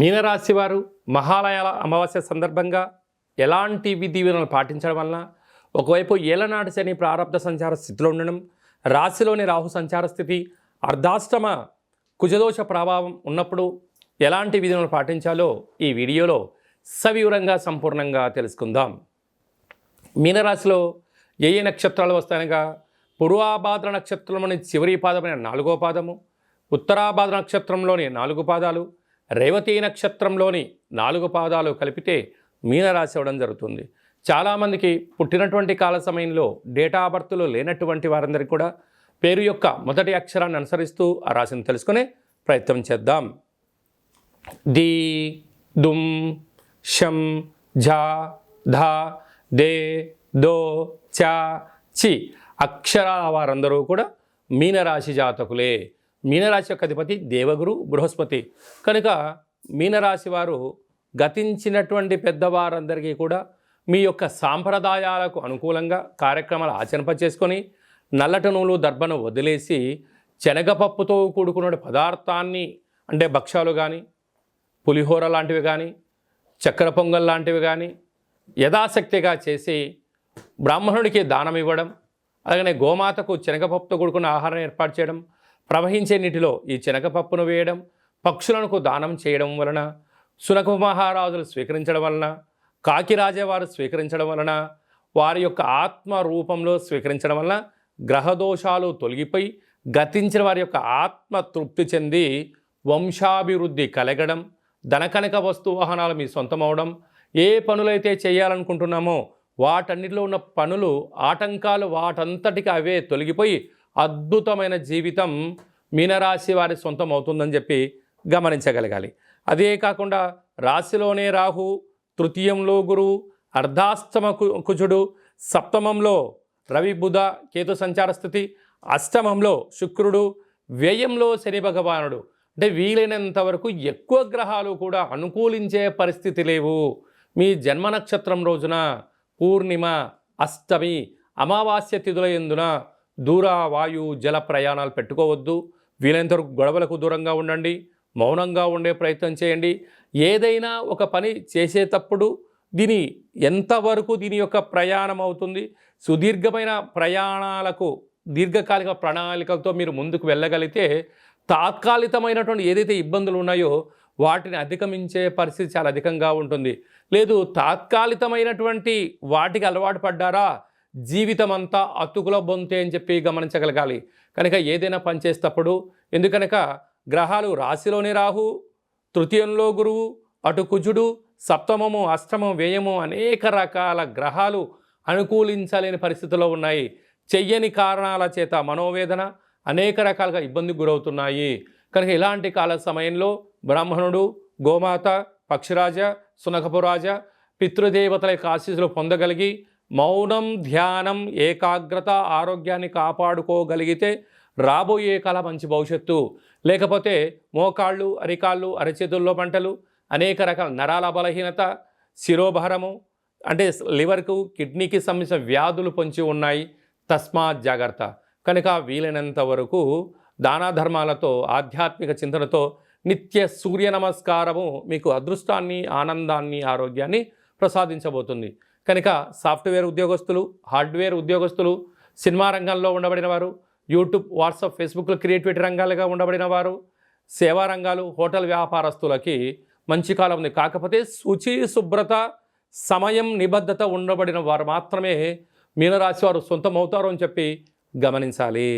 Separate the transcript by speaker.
Speaker 1: మీనరాశి వారు మహాలయాల అమావాస్య సందర్భంగా ఎలాంటి విధి విధానాలు పాటించడం వలన ఒకవైపు ఏలనాటి శని ప్రారంభ సంచార స్థితిలో ఉండడం, రాశిలోని రాహు సంచార స్థితి, అర్ధాష్టమ కుజదోష ప్రభావం ఉన్నప్పుడు ఎలాంటి విధానాలు పాటించాలో ఈ వీడియోలో సవివరంగా సంపూర్ణంగా తెలుసుకుందాం. మీనరాశిలో ఏ నక్షత్రాలు వస్తాయనగా పూర్వాభాద్ర నక్షత్రంలోని చివరి పాదమైన 4వ పాదము, ఉత్తరాభాద్ర నక్షత్రంలోని 4 పాదాలు, రేవతి నక్షత్రంలోని 4 పాదాలు కలిపితే మీనరాశి అవ్వడం జరుగుతుంది. చాలామందికి పుట్టినటువంటి కాల సమయంలో డేటా ఆఫ్ బర్త్లో లేనటువంటి వారందరికీ కూడా పేరు యొక్క మొదటి అక్షరాన్ని అనుసరిస్తూ ఆ రాశిని తెలుసుకునే ప్రయత్నం చేద్దాం. ది, దుమ్, షం, ఝా, ధా, దే, దో, చా, చి అక్షరాల వారందరూ కూడా మీనరాశి జాతకులే. మీనరాశి యొక్క అధిపతి దేవగురు బృహస్పతి కనుక మీనరాశి వారు గతించినటువంటి పెద్దవారందరికీ కూడా మీ యొక్క సాంప్రదాయాలకు అనుకూలంగా కార్యక్రమాలు ఆచరింపచేసుకొని నల్లటి నూలు దర్భను వదిలేసి శనగపప్పుతో కూడుకున్న పదార్థాన్ని అంటే భక్ష్యాలు కానీ, పులిహోర లాంటివి కానీ, చక్కెర పొంగల్ లాంటివి కానీ యథాశక్తిగా చేసి బ్రాహ్మణుడికి దానం ఇవ్వడం, అలాగనే గోమాతకు శనగపప్పుతో కూడుకున్న ఆహారం ఏర్పాటు చేయడం, ప్రవహించే నీటిలో ఈ శనగపప్పును వేయడం, పక్షులకు దానం చేయడం వలన, శునక మహారాజులు స్వీకరించడం వలన, కాకిరాజవారు స్వీకరించడం వలన, వారి యొక్క ఆత్మ రూపంలో స్వీకరించడం వలన గ్రహదోషాలు తొలగిపోయి గతించిన వారి యొక్క ఆత్మ తృప్తి చెంది వంశాభివృద్ధి కలగడం, ధనకనక వస్తు వాహనాలు మీ సొంతం అవడం, ఏ పనులైతే చేయాలనుకుంటున్నామో వాటన్నిటిలో ఉన్న పనులు ఆటంకాలు వాటంతటికి అవే తొలగిపోయి అద్భుతమైన జీవితం మీనరాశి వారి సొంతం అవుతుందని చెప్పి గమనించగలగాలి. అదే కాకుండా రాశిలోనే రాహు, తృతీయంలో గురువు, అర్ధాష్టమ కుజుడు, సప్తమంలో రవి బుధ కేతు సంచార స్థితి, అష్టమంలో శుక్రుడు, వ్యయంలో శని భగవానుడు, అంటే వీలైనంత వరకు ఎక్కువ గ్రహాలు కూడా అనుకూలించే పరిస్థితి లేవు. మీ జన్మ నక్షత్రం రోజున పూర్ణిమ, అష్టమి, అమావాస్య తిథుల యందున దూర వాయు జల ప్రయాణాలు పెట్టుకోవద్దు. వీలైనంత వరకు గొడవలకు దూరంగా ఉండండి, మౌనంగా ఉండే ప్రయత్నం చేయండి. ఏదైనా ఒక పని చేసేటప్పుడు ఎంతవరకు దీని యొక్క ప్రయాణం అవుతుంది, సుదీర్ఘమైన ప్రయాణాలకు దీర్ఘకాలిక ప్రణాళికలతో మీరు ముందుకు వెళ్ళగలిగితే తాత్కాలికమైనటువంటి ఏదైతే ఇబ్బందులు ఉన్నాయో వాటిని అధిగమించే పరిస్థితి చాలా అధికంగా ఉంటుంది. లేదు తాత్కాలికమైనటువంటి వాటికి అలవాటు పడ్డారా జీవితం అంతా అతుకుల బొంతే అని చెప్పి గమనించగలగాలి. కనుక ఏదైనా పని చేసేటప్పుడు ఎందుకనక గ్రహాలు రాశిలోని రాహు, తృతీయంలో గురువు, అటు కుజుడు, సప్తమము, అష్టమం, వ్యయము అనేక రకాల గ్రహాలు అనుకూలించలేని పరిస్థితుల్లో ఉన్నాయి. చెయ్యని కారణాల చేత మనోవేదన అనేక రకాలుగా ఇబ్బందికి గురవుతున్నాయి. కనుక ఇలాంటి కాల సమయంలో బ్రాహ్మణుడు, గోమాత, పక్షిరాజ, సునకపురాజ, పితృదేవతల యొక్క ఆశీస్సులు పొందగలిగి మౌనం, ధ్యానం, ఏకాగ్రత, ఆరోగ్యాన్ని కాపాడుకోగలిగితే రాబోయే కాల మంచి భవిష్యత్తు. లేకపోతే మోకాళ్ళు, అరికాళ్ళు, అరచేతుల్లో మంటలు, అనేక రకాల నరాల బలహీనత, శిరోభారము అంటే లివర్కు, కిడ్నీకి సంబంధించిన వ్యాధులు పొంచి ఉన్నాయి. తస్మాత్ జాగ్రత్త. కనుక వీలైనంత వరకు దానా ధర్మాలతో, ఆధ్యాత్మిక చింతనతో నిత్య సూర్య నమస్కారము మీకు అదృష్టాన్ని, ఆనందాన్ని, ఆరోగ్యాన్ని ప్రసాదించబోతుంది. కనుక సాఫ్ట్వేర్ ఉద్యోగస్తులు, హార్డ్వేర్ ఉద్యోగస్తులు, సినిమా రంగంలో ఉండబడిన వారు, యూట్యూబ్, వాట్సాప్, ఫేస్బుక్లో క్రియేటివిటీ రంగాలుగా ఉండబడిన వారు, సేవా రంగాలు, హోటల్ వ్యాపారస్తులకి మంచి కాలం ఉంది. కాకపోతే శుచి, శుభ్రత, సమయం, నిబద్ధత ఉండబడిన వారు మాత్రమే మీనరాశి వారు సొంతం అవుతారు అని చెప్పి గమనించాలి.